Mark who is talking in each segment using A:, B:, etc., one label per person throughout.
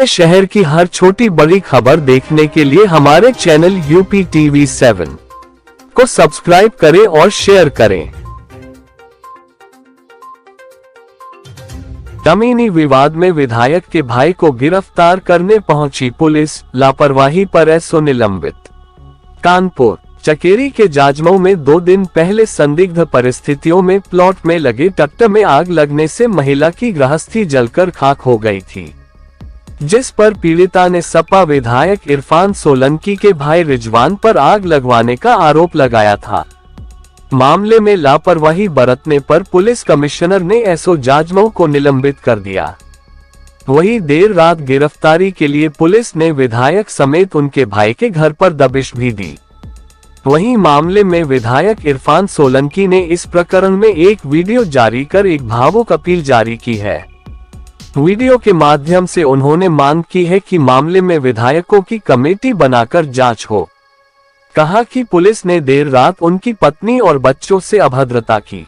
A: शहर की हर छोटी बड़ी खबर देखने के लिए हमारे चैनल यूपी टीवी 7 को सब्सक्राइब करें और शेयर करें। जमीनी विवाद में विधायक के भाई को गिरफ्तार करने पहुंची पुलिस, लापरवाही पर एसओ निलंबित। कानपुर चकेरी के जाजमऊ में 2 दिन पहले संदिग्ध परिस्थितियों में प्लॉट में लगे ट्रैक्टर में आग लगने से महिला की गृहस्थी जलकर खाक हो गई थी, जिस पर पीड़िता ने सपा विधायक इरफान सोलंकी के भाई रिजवान पर आग लगवाने का आरोप लगाया था। मामले में लापरवाही बरतने पर पुलिस कमिश्नर ने एसओ जाजमऊ को निलंबित कर दिया। वहीं देर रात गिरफ्तारी के लिए पुलिस ने विधायक समेत उनके भाई के घर पर दबिश भी दी। वहीं मामले में विधायक इरफान सोलंकी ने इस प्रकरण में एक वीडियो जारी कर एक भावुक अपील जारी की है। वीडियो के माध्यम से उन्होंने मांग की है कि मामले में विधायकों की कमेटी बनाकर जांच हो। कहा कि पुलिस ने देर रात उनकी पत्नी और बच्चों से अभद्रता की।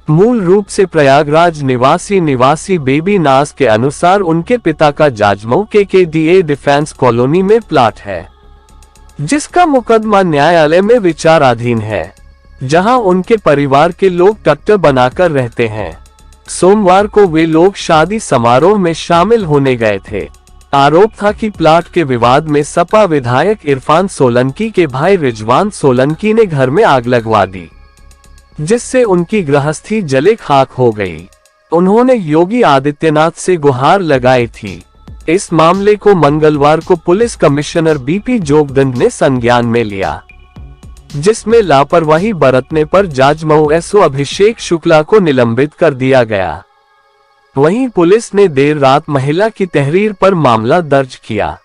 A: मूल रूप से प्रयागराज निवासी बेबी नाज के अनुसार उनके पिता का जाजमऊ के डिफेंस कॉलोनी में प्लाट है, जिसका मुकदमा न्यायालय में विचाराधीन है, जहां उनके परिवार के लोग ट्रैक्टर बनाकर रहते हैं। सोमवार को वे लोग शादी समारोह में शामिल होने गए थे। आरोप था कि प्लाट के विवाद में सपा विधायक इरफान सोलंकी के भाई रिजवान सोलंकी ने घर में आग लगवा दी, जिससे उनकी गृहस्थी जले खाक हो गई। उन्होंने योगी आदित्यनाथ से गुहार लगाई थी। इस मामले को मंगलवार को पुलिस कमिश्नर बीपी जोगदंड ने संज्ञान में लिया, जिसमें लापरवाही बरतने पर जाजमऊ एसओ अभिषेक शुक्ला को निलंबित कर दिया गया। वहीं पुलिस ने देर रात महिला की तहरीर पर मामला दर्ज किया।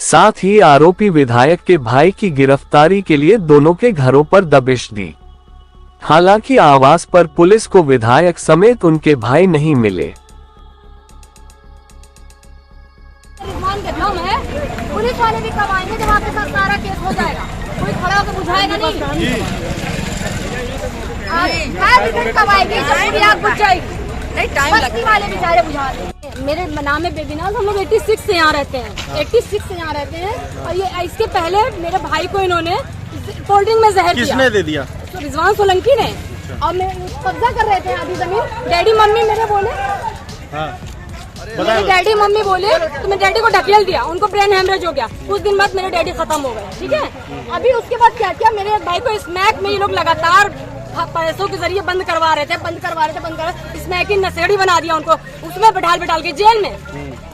A: साथ ही आरोपी विधायक के भाई की गिरफ्तारी के लिए दोनों के घरों पर दबिश दी। हालांकि आवास पर पुलिस को विधायक समेत उनके भाई नहीं मिले।
B: पुलिस वाले भी कब आएंगे जब आपके साथ सारा केस हो जाएगा? कोई खड़ा होकर बुझाएगा नहीं। कब आएगी जब पूरी आग बुझ जाएगी? नहीं, टाइम लगेगा। वाले बेचारे बुझा देंगे। मेरे नाम है बेबी नाज, हम लोग 86 से यहाँ रहते हैं। 86 से यहाँ रहते हैं और ये इसके पहले मेरे भाई को इन्होंने कोल्ड ड्रिंक में जहर दिया।
C: किसने दे दिया?
B: तो रिजवान सोलंकी ने। और मैं कब्जा कर रहे थे आधी जमीन। डैडी मम्मी मेरे बोले, मेरे डैडी मम्मी बोले तो मैं डैडी को ढकेल दिया, उनको ब्रेन हेमरेज हो गया। कुछ दिन बाद मेरे डैडी खत्म हो गए। ठीक है, अभी उसके बाद क्या किया, मेरे भाई को स्मैक में ये लोग लगातार पैसों के जरिए बंद करवा रहे थे। स्मैक की नशेड़ी बना दिया उनको, उसमें बैठाल के जेल में।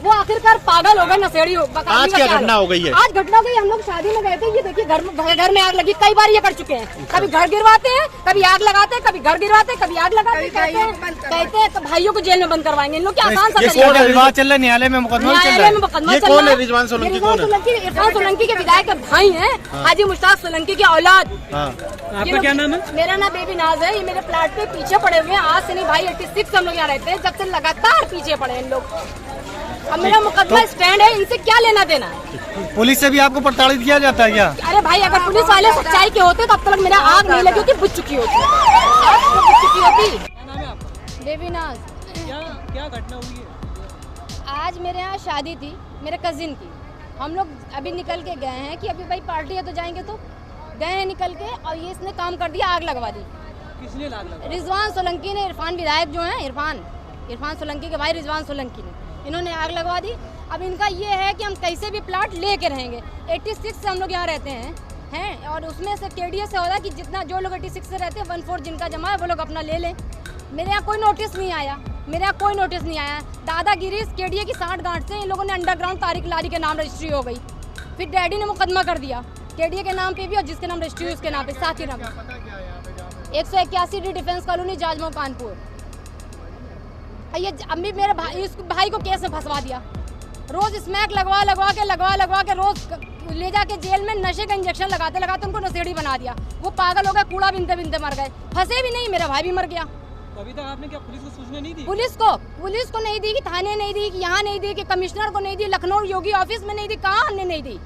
B: वो आखिरकार पागल हो गए, नशेड़ी हो।
C: आज क्या घटना हो गई है?
B: आज घटना हो गई, हम लोग शादी में गए थे। ये देखिए घर में आग लगी। कई बार ये कर चुके हैं। कभी घर गिरवाते हैं, कभी आग लगाते हैं, कभी घर गिरवाते हैं, कभी आग लगाते हैं। कहते हैं तो भाइयों को जेल में बंद करवाएंगे। इन लोग क्या आसान सा
C: विवाद चल रहा है, न्यायालय में मुकदमा चल रहा है। इरफान
B: सोलंकी के विधायक के भाई हैं, हाजी मुश्ताक सोलंकी की औलाद।
C: आपका क्या नाम है?
B: मेरा नाम बेबी नाज है। ये मेरे प्लाट पे पीछे पड़े हुए हैं। आज से नहीं भाई, 86 हम लोग यहाँ रहते हैं, जब से लगातार पीछे पड़े हैं इन लोग। अब मेरा मुकदमा स्टैंड है, इनसे क्या लेना देना है?
C: पुलिस से भी आपको प्रताड़ित किया जाता है क्या?
B: अरे भाई, अगर पुलिस वाले सच्चाई के होते तो अब तक मेरा आग नहीं लगी होती, बुझ चुकी होती। बेबी नाज।
C: क्या घटना हुई है?
B: आज मेरे यहाँ शादी थी मेरे कजिन की। हम लोग अभी निकल के गए हैं कि अभी भाई पार्टी है तो जाएंगे, तो गए हैं निकल के और ये इसने काम कर दिया, आग लगवा दी।
C: किसने आग लगवाई?
B: रिजवान सोलंकी ने। इरफान विधायक जो है, इरफान सोलंकी के भाई रिजवान सोलंकी ने, इन्होंने आग लगवा दी। अब इनका ये है कि हम कैसे भी प्लाट लेके रहेंगे। 86 से हम लोग यहाँ रहते हैं और उसमें से केडीए से होता है कि जितना जो लोग 86 से रहते हैं 1/4 जिनका जमा है वो लोग अपना ले लें। मेरे यहाँ कोई नोटिस नहीं आया। दादागिरी केडीए की 60 गांठ से इन लोगों ने अंडरग्राउंड तारिक लारी के नाम रजिस्ट्री हो गई। फिर डैडी ने मुकदमा कर दिया केडीए के नाम पे भी और जिसके नाम रजिस्ट्री है उसके नाम पे, साथ ही नाम 181 डिफेंस कॉलोनी जाजमऊ कानपुर। ये अम्मी मेरे भाई को केस में फंसवा दिया। रोज स्मैक लगवा के रोज ले जाके जेल में नशे का इंजेक्शन लगाते उनको नशेड़ी बना दिया। वो पागल हो गए, कूड़ा बिनते मर गए। फंसे भी नहीं, मेरा भाई भी मर गया।
C: तो अभी तक आपने क्या पुलिस को सूचना नहीं दी?
B: पुलिस को नहीं दी, कि थाने नहीं दी, कि यहाँ नहीं दी, कि कमिश्नर को नहीं दी, लखनऊ योगी ऑफिस में नहीं दी, कहाँ हमने नहीं दी।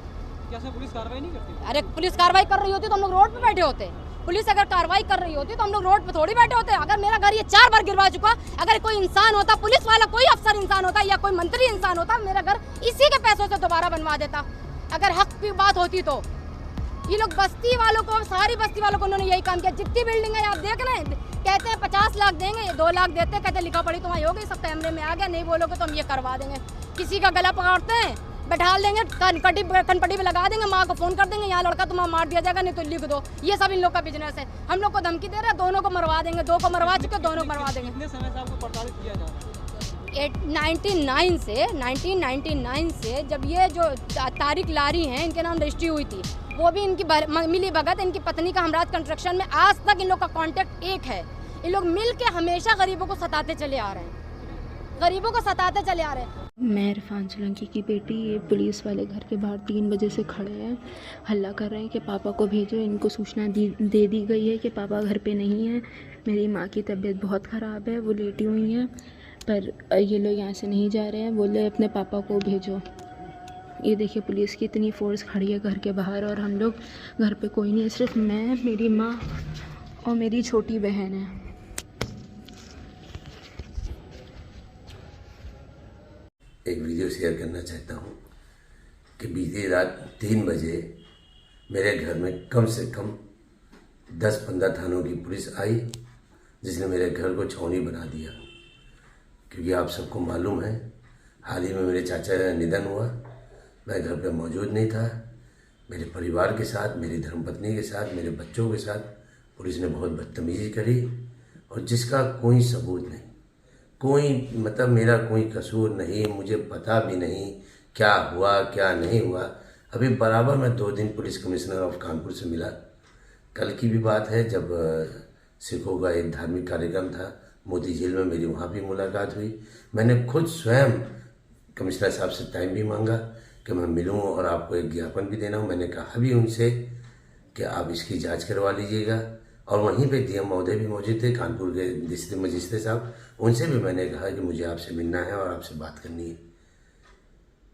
C: कैसे पुलिस कार्रवाई नहीं करती?
B: अरे पुलिस कार्रवाई कर रही होती तो हम लोग रोड पे बैठे होते। पुलिस अगर कार्रवाई कर रही होती तो हम लोग रोड पे थोड़ी बैठे होते। अगर मेरा घर ये 4 बार गिरवा चुका, अगर कोई इंसान होता, पुलिस वाला कोई अफसर इंसान होता या कोई मंत्री इंसान होता, मेरा घर इसी के पैसों से दोबारा बनवा देता। अगर हक की बात होती तो ये लोग बस्ती वालों को, सारी बस्ती वालों को उन्होंने यही काम किया। जितनी बिल्डिंग है आप देख रहे हैं, कहते हैं 50 लाख देंगे, 2 लाख देते, कहते लिखा पढ़ी तुम्हारी हो गई, सब कैमरे में आ गया, नहीं बोलोगे तो हम ये करवा देंगे। किसी का गला पकड़ते हैं, बैठा देंगे, कनपट्टी पे लगा देंगे, माँ को फोन कर देंगे, यहाँ लड़का तुम्हारा मार दिया जाएगा, नहीं तो लिख दो। ये सब इन लोग का बिजनेस है। हम लोग को धमकी दे रहे हैं, दोनों को मरवा देंगे, 2 को मरवा चुके, दोनों को मरवा देंगे।
C: कितने समय से आपको प्रताड़ित किया जा रहा है?
B: 1999 से जब ये जो तारिक लारी हैं, इनके नाम रजिस्ट्री हुई थी, वो भी इनकी मिली भगत, इनकी पत्नी का हमराज कंस्ट्रक्शन में आज तक इन लोग का कांटेक्ट एक है। इन लोग मिल के हमेशा गरीबों को सताते चले आ रहे हैं, गरीबों को सताते चले आ रहे हैं।
D: मैं इरफान सोलंकी की बेटी, ये पुलिस वाले घर के बाहर 3 बजे से खड़े हैं, हल्ला कर रहे हैं कि पापा को भेजो। इनको सूचना दे दी गई है कि पापा घर पे नहीं है। मेरी माँ की तबीयत बहुत ख़राब है, वो लेटी हुई हैं, पर ये लोग यहाँ से नहीं जा रहे हैं, बोले अपने पापा को भेजो। ये देखिए पुलिस की इतनी फोर्स खड़ी है घर के बाहर, और हम लोग घर पे कोई नहीं है, सिर्फ मैं, मेरी माँ और मेरी छोटी बहन है।
E: एक वीडियो शेयर करना चाहता हूँ कि बीती रात 3 बजे मेरे घर में कम से कम 10-15 थानों की पुलिस आई, जिसने मेरे घर को छावनी बना दिया। क्योंकि आप सबको मालूम है, हाल ही में मेरे चाचा का निधन हुआ, मैं घर पे मौजूद नहीं था। मेरे परिवार के साथ, मेरी धर्मपत्नी के साथ, मेरे बच्चों के साथ पुलिस ने बहुत बदतमीजी करी, और जिसका कोई सबूत नहीं, कोई मतलब मेरा कोई कसूर नहीं, मुझे पता भी नहीं क्या हुआ क्या नहीं हुआ। अभी बराबर मैं 2 दिन पुलिस कमिश्नर ऑफ कानपुर से मिला। कल की भी बात है, जब सिखों का एक धार्मिक कार्यक्रम था मोती झील में, मेरी वहाँ भी मुलाकात हुई। मैंने खुद स्वयं कमिश्नर साहब से टाइम भी मांगा कि मैं मिलूँ और आपको एक ज्ञापन भी देना हूँ। मैंने कहा भी उनसे कि आप इसकी जांच करवा लीजिएगा, और वहीं पे डीएम महोदय भी मौजूद थे, कानपुर के डिस्ट्रिक्ट मजिस्ट्रेट साहब, उनसे भी मैंने कहा कि मुझे आपसे मिलना है और आपसे बात करनी है।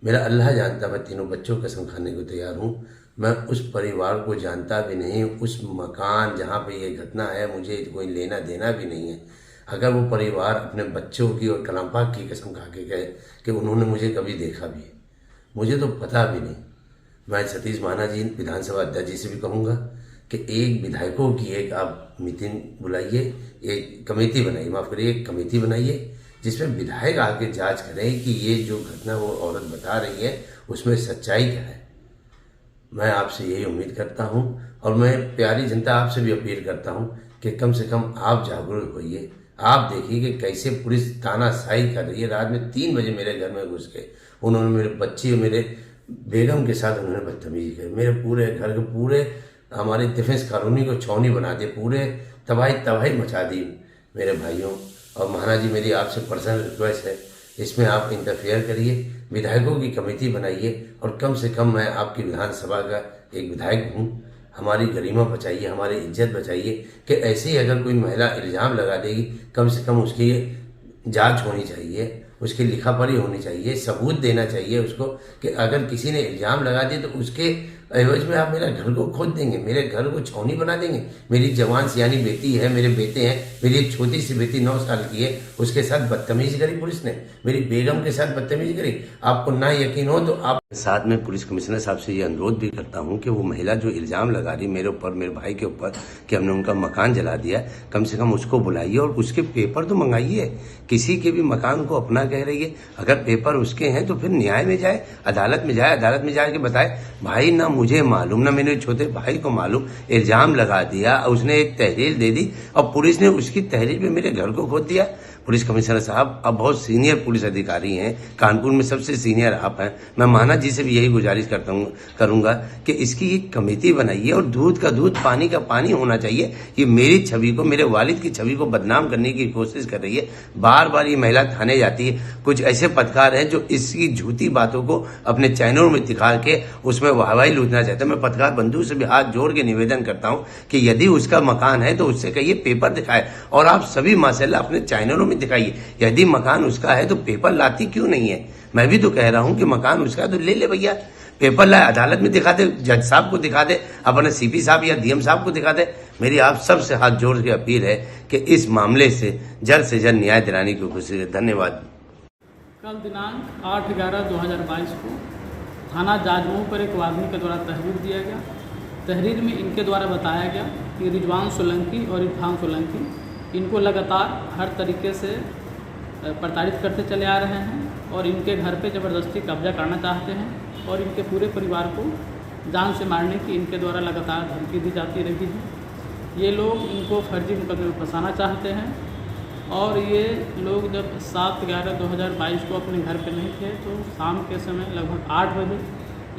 E: मेरा अल्लाह जानता, मैं तीनों बच्चों कसम खाने को तैयार हूँ, मैं उस परिवार को जानता भी नहीं, उस मकान जहाँ पे ये घटना है मुझे कोई लेना देना भी नहीं है। अगर वो परिवार अपने बच्चों की और कलाम पाक की कसम खा के कहे कि उन्होंने मुझे कभी देखा भी है, मुझे तो पता भी नहीं। मैं सतीश महाना जी विधानसभा अध्यक्ष जी से भी कहूँगा कि एक विधायकों की एक आप मीटिंग बुलाइए, एक कमेटी बनाइए, माफ़ करिए, एक कमेटी बनाइए जिसमें विधायक आके जांच करें कि ये जो घटना वो औरत बता रही है उसमें सच्चाई क्या है। मैं आपसे यही उम्मीद करता हूं, और मैं प्यारी जनता आपसे भी अपील करता हूं कि कम से कम आप जागरूक होइए। आप देखिए कि कैसे पुलिस तानाशाही कर रही है। रात में 3 बजे मेरे घर में घुस के उन्होंने मेरे बच्चे और मेरे बेगम के साथ उन्होंने बदतमीजी की। मेरे पूरे घर के पूरे हमारी डिफेंस कॉलोनी को छावनी बना दी, पूरे तबाही मचा दी। मेरे भाइयों और महाराज जी, मेरी आपसे पर्सनल रिक्वेस्ट है, इसमें आप इंटरफेयर करिए, विधायकों की कमेटी बनाइए, और कम से कम मैं आपकी विधानसभा का एक विधायक हूँ, हमारी गरिमा बचाइए, हमारी इज्जत बचाइए। कि ऐसे ही अगर कोई महिला इल्ज़ाम लगा देगी, कम से कम उसकी जांच होनी चाहिए, उसकी लिखापढ़ी होनी चाहिए, सबूत देना चाहिए उसको कि अगर किसी ने इल्ज़ाम लगा दिया तो उसके एवज में आप मेरा घर को खोद देंगे, मेरे घर को छावनी बना देंगे। मेरी जवान सियानी बेटी है, मेरे बेटे हैं, मेरी एक छोटी सी बेटी 9 साल की है, उसके साथ बदतमीजी करी पुलिस ने, मेरी बेगम के साथ बदतमीजी करी। आपको ना यकीन हो तो आप साथ में पुलिस कमिश्नर साहब से ये अनुरोध भी करता हूँ कि वो महिला जो इल्ज़ाम लगा रही मेरे ऊपर, मेरे भाई के ऊपर कि हमने उनका मकान जला दिया, कम से कम उसको बुलाइए और उसके पेपर तो मंगाइए। किसी के भी मकान को अपना कह रही है, अगर पेपर उसके हैं तो फिर न्याय में जाए, अदालत में जाए, अदालत में जाके बताए भाई ना मुझे मालूम ना मेरे छोटे भाई को मालूम, इल्ज़ाम लगा दिया, उसने एक तहरीर दे दी और पुलिस ने उसकी तहरीर में मेरे घर को खोद दिया। पुलिस कमिश्नर साहब अब बहुत सीनियर पुलिस अधिकारी हैं, कानपुर में सबसे सीनियर आप हैं। मैं महाना जी से भी यही गुजारिश करूंगा कि इसकी एक कमेटी बनाइए और दूध का दूध पानी का पानी होना चाहिए। ये मेरी छवि को, मेरे वालिद की छवि को बदनाम करने की कोशिश कर रही है। बार बार ये महिला थाने जाती है, कुछ ऐसे पत्रकार हैं जो इसकी झूठी बातों को अपने चैनलों में दिखा के उसमें वाहवाही लूटना चाहते हैं। मैं पत्रकार बंधु से भी हाथ जोड़ के निवेदन करता हूँ कि यदि उसका मकान है तो उससे कहिए पेपर दिखाए, और आप सभी माशाल्लाह अपने चैनलों में दिखाइए। यदि मकान उसका है तो पेपर लाती क्यों नहीं है? मैं भी तो कह रहा हूं कि मकान उसका है तो ले ले भैया, पेपर लाए, अदालत में दिखा दे, जज साहब को दिखा दे, अपने सीपी साहब या डीएम साहब को दिखा दे। मेरी आप सबसे हाथ जोड़ के अपील है कि इस मामले से जल्द न्याय दिलाने की कोशिश करें। धन्यवाद।
F: कल दिनांक 8/11/2022 को थाना जाजमऊ पर एक आदमी के द्वारा तहरीर दिया गया। तहरीर में इनके द्वारा बताया गया कि रिजवान सोलंकी और इरफान सोलंकी इनको लगातार हर तरीके से प्रताड़ित करते चले आ रहे हैं और इनके घर पे ज़बरदस्ती कब्जा करना चाहते हैं और इनके पूरे परिवार को जान से मारने की इनके द्वारा लगातार धमकी दी जाती रही है। ये लोग इनको फर्जी मुकदमे में फंसाना चाहते हैं और ये लोग जब 7/11/2022 को अपने घर पे नहीं थे तो शाम के समय लगभग 8 बजे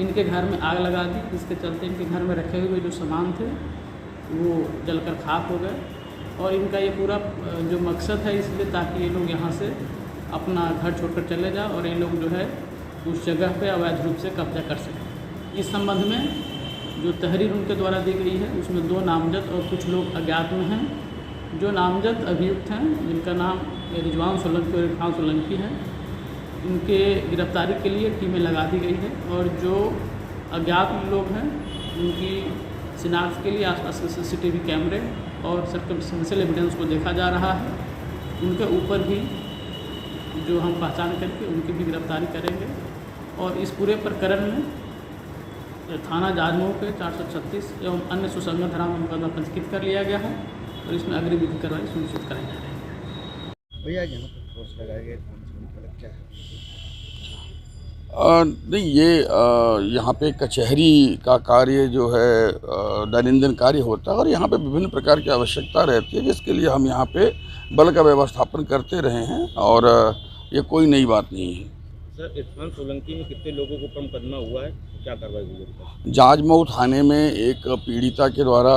F: इनके घर में आग लगा दी, जिसके चलते इनके घर में रखे हुए जो सामान थे वो जलकर खाक हो गए। और इनका ये पूरा जो मकसद है इसलिए ताकि ये लोग यहाँ से अपना घर छोड़कर चले जाए और ये लोग जो है उस जगह पे अवैध रूप से कब्जा कर सकें। इस संबंध में जो तहरीर उनके द्वारा दी गई है उसमें 2 नामजद और कुछ लोग अज्ञात में हैं। जो नामजद अभियुक्त हैं जिनका नाम रिजवान सोलंकी और इरफान सोलंकी है, इनके गिरफ्तारी के लिए टीमें लगा दी गई है और जो अज्ञात लोग हैं उनकी शिनाख्त के लिए आसपास के CCTV कैमरे और सर्कमस्टेंशियल एविडेंस को देखा जा रहा है। उनके ऊपर भी जो हम पहचान करके उनकी भी गिरफ्तारी करेंगे और इस पूरे प्रकरण में थाना जाजमऊ के 436 एवं अन्य सुसंगत धाराओं में मुकदमा पंजीकृत कर लिया गया है और इसमें अग्रिम विधि कार्रवाई सुनिश्चित कराई जा रही है।
C: भैया यहाँ पर फोर्स लगाया गया क्या है?
G: नहीं, ये यहाँ पे कचहरी का कार्य जो है दैनंदिन कार्य होता है और यहाँ पे विभिन्न प्रकार की आवश्यकता रहती है जिसके लिए हम यहाँ पे बल का व्यवस्थापन करते रहे हैं और ये कोई नई बात नहीं है।
C: सर, इरफान सोलंकी में कितने लोगों को कम मुकदमा हुआ है, क्या कार्रवाई हुई है?
G: जाजमऊ थाने में एक पीड़िता के द्वारा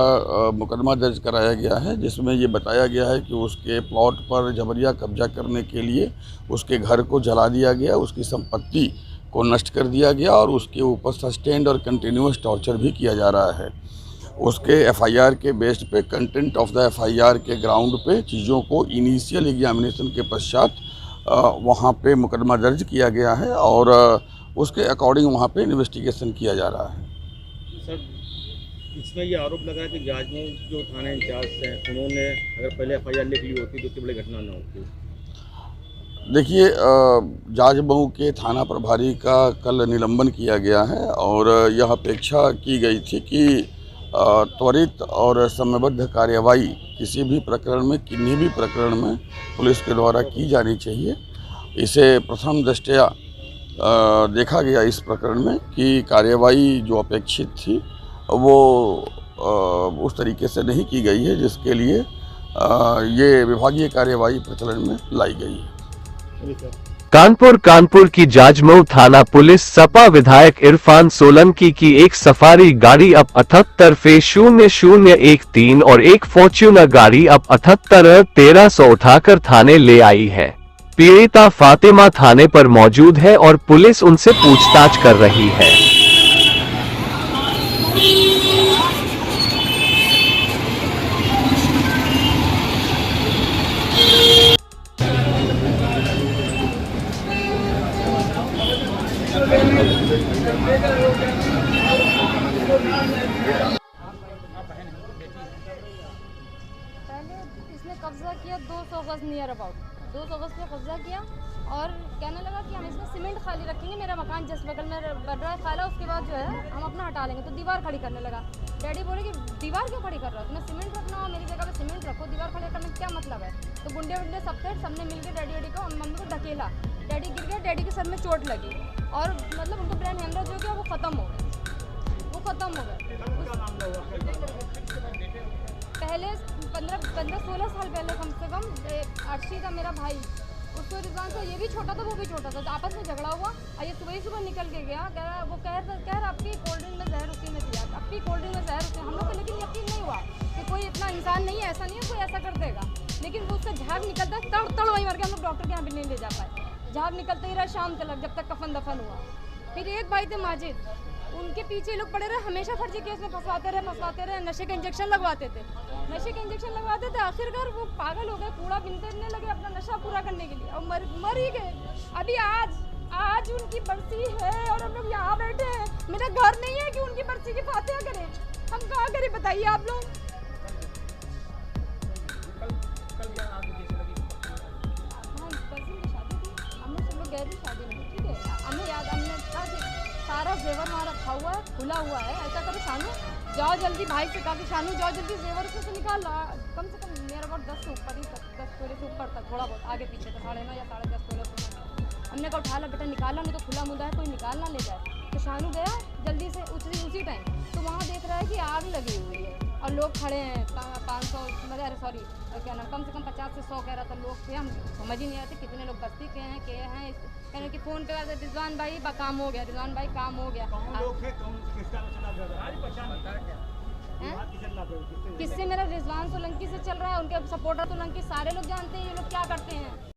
G: मुकदमा दर्ज कराया गया है जिसमें ये बताया गया है कि उसके प्लॉट पर जबरिया कब्जा करने के लिए उसके घर को जला दिया गया, उसकी संपत्ति को नष्ट कर दिया गया और उसके ऊपर सस्टेन्ड और कंटिन्यूस टॉर्चर भी किया जा रहा है। उसके FIR के बेस पे कंटेंट ऑफ द FIR के ग्राउंड पे चीज़ों को इनिशियल एग्जामिनेशन के पश्चात वहाँ पे मुकदमा दर्ज किया गया है और उसके अकॉर्डिंग वहाँ पे इन्वेस्टिगेशन किया जा रहा है।
C: सर, इसमें ये आरोप लगा है कि जाजमऊ जो थाना इंचार्ज हैं उन्होंने अगर पहले FIR लिख ली होती तो इतनी बड़ी घटना न होती।
G: देखिए, जाजमऊ के थाना प्रभारी का कल निलंबन किया गया है और यह अपेक्षा की गई थी कि त्वरित और समयबद्ध कार्यवाही किसी भी प्रकरण में, किन्हीं भी प्रकरण में पुलिस के द्वारा की जानी चाहिए। इसे प्रथम दृष्टया देखा गया इस प्रकरण में कि कार्यवाही जो अपेक्षित थी वो उस तरीके से नहीं की गई है जिसके लिए ये विभागीय कार्यवाही प्रचलन में लाई गई है।
A: कानपुर की जाजमऊ थाना पुलिस सपा विधायक इरफान सोलंकी की एक सफारी गाड़ी अब 78F0013 और एक फॉर्च्यूनर गाड़ी अब 78R1300 उठाकर थाने ले आई है। पीड़िता फातिमा थाने पर मौजूद है और पुलिस उनसे पूछताछ कर रही है।
B: पहले इसने कब्जा किया 200 गज नियर अबाउट 200 गज पे कब्जा किया और कहने लगा कि हम इसमें सीमेंट खाली रखेंगे, मेरा मकान जिस बगल में बन रहा है खाला उसके बाद जो है हम अपना हटा लेंगे। तो दीवार खड़ी करने लगा। डैडी बोले कि दीवार क्यों खड़ी कर रहा हो, तुम्हें सीमेंट रखना हो मेरी जगह पे सीमेंट रखो, दीवार खड़ी करने में क्या मतलब है। तो गुंडे वुंडे सबने मिलकर डैडी को मम्मी को ढकेला, डैडी गिर गया, डैडी के सर में चोट लगी और मतलब उनको ब्रेन हेमरेज हो गया, वो ख़त्म हो गए। पहले 15-16 साल पहले कम से कम अर्शी का मेरा भाई, उसको रिजवान था, ये भी छोटा था वो भी छोटा था, आपस में झगड़ा हुआ और ये सुबह निकल के गया, कह रहा आपकी कोल्ड ड्रिंक में जहर उसी में दिया, आपकी कोल्ड ड्रिंक में जहर उसी। हम लोग को लेकिन यकीन नहीं हुआ कि कोई इतना इंसान नहीं है, ऐसा नहीं है कोई ऐसा कर देगा, लेकिन वो उसका झाग निकलता तड़ वहीं मर गया। हम लोग डॉक्टर के यहाँ भी नहीं ले जा पाए, झाग निकलते ही रहा शाम तक जब तक कफन दफन हुआ। फिर एक भाई थे माजिद, उनके पीछे लोग पड़े रहे, हमेशा फर्जी केस में फंसवाते रहे, नशे का इंजेक्शन लगवाते थे, आखिरकार वो पागल हो गए, कूड़ा बिनने लगे अपना नशा पूरा करने के लिए और मर ही गए। अभी आज उनकी बरसी है और हम लोग यहाँ बैठे हैं, मेरा घर नहीं है कि उनकी बरसी की फातिहा करें, हम कहाँ करें बताइए आप लोग। गए थे शादी में, ठीक है। हमें याद, हमने कहा कि सारा जेवर वहाँ रखा हुआ है, खुला हुआ है, ऐसा करो शानू जाओ जल्दी, भाई से कहा कि शानू जाओ जल्दी जेवर उसमें से निकाल ला, कम से कम मेरा बहुत 10 से ऊपर ही तक, 10 तोले से ऊपर तक, थोड़ा बहुत आगे पीछे तो 9.5 या 10.5 तोले से। हमने कहा उठा ला बेटा, निकालना नहीं तो खुला मुद्दा है, कोई निकालना ले जाए। तो शानू गया जल्दी से उसी टाइम, तो वहाँ देख रहा है कि आग लगी हुई है और लोग खड़े हैं 500, अरे सॉरी क्या नाम, कम से कम 50 से 100 कह रहा था लोग थे। हम समझ ही नहीं आते कितने लोग बस्ती के हैं कह रहे कि फ़ोन पे रिजवान भाई काम हो गया, रिजवान भाई काम हो गया। किससे? मेरा रिजवान सोलंकी से चल रहा है, उनके सपोर्टर सोलंकी सारे लोग जानते हैं ये लोग क्या करते हैं।